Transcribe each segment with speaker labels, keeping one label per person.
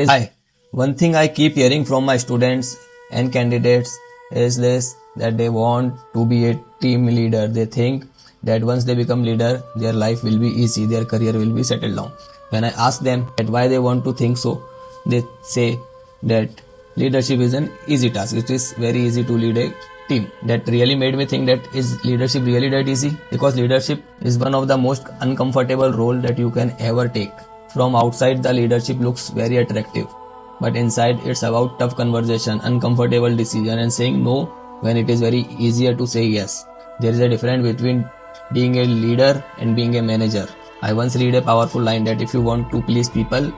Speaker 1: Hi. One thing I keep hearing from my students and candidates is this, that they want to be a team leader. They think that once they become leader, their life will be easy, their career will be settled down. When I ask them that why they want to think so, they say that leadership is an easy task. It is very easy to lead a team. That really made me think that is leadership really that easy? Because leadership is one of the most uncomfortable role that you can ever take. From outside, the leadership looks very attractive, but inside it's about tough conversation, uncomfortable decision, and saying no when it is very easier to say yes. There is a difference between being a leader and being a manager. I once read a powerful line that if you want to please people,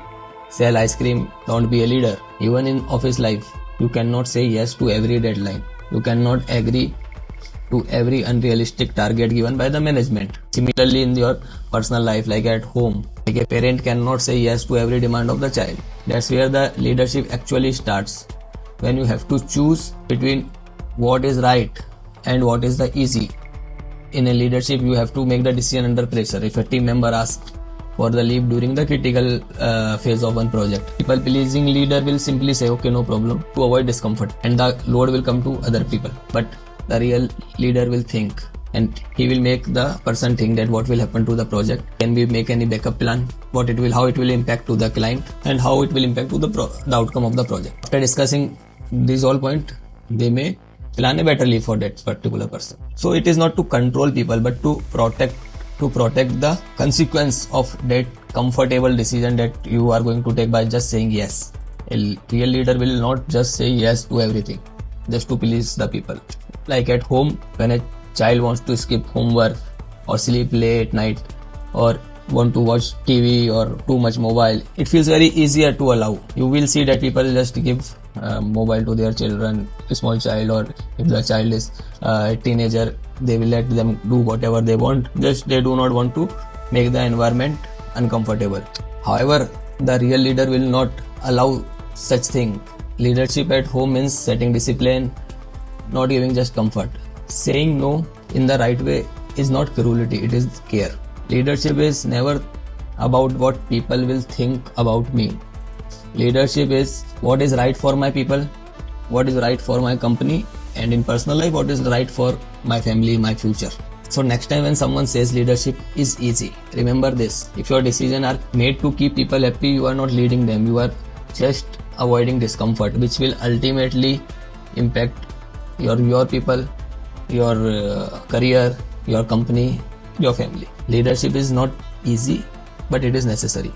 Speaker 1: sell ice cream, don't be a leader. Even in office life, you cannot say yes to every deadline. You cannot agree to every unrealistic target given by the management. Similarly, in your personal life, like at home, like a parent cannot say yes to every demand of the child. That's where the leadership actually starts. When you have to choose between what is right and what is the easy. In a leadership, you have to make the decision under pressure. If a team member asks for the leave during the critical phase of one project, people-pleasing leader will simply say, okay, no problem, to avoid discomfort, and the load will come to other people. But the real leader will think, and he will make the person think that what will happen to the project. Can we make any backup plan? How it will impact to the client, and how it will impact to the outcome of the project. After discussing these all points, they may plan a better leave for that particular person. So it is not to control people, but to protect the consequence of that comfortable decision that you are going to take by just saying yes. A real leader will not just say yes to everything just to please the people. Like at home, when a child wants to skip homework or sleep late at night or want to watch TV or too much mobile, it feels very easier to allow. You will see that people just give mobile to their children, a small child, or if the child is a teenager, they will let them do whatever they want. Just they do not want to make the environment uncomfortable. However, the real leader will not allow such thing. Leadership at home means setting discipline, not giving just comfort. Saying no in the right way is not cruelty, it is care. Leadership is never about what people will think about me. Leadership is what is right for my people, what is right for my company, and in personal life, what is right for my family, my future. So next time when someone says leadership is easy, remember this. If your decisions are made to keep people happy, you are not leading them, you are just avoiding discomfort, which will ultimately impact your people, your career, your company, your family. Leadership is not easy, but it is necessary.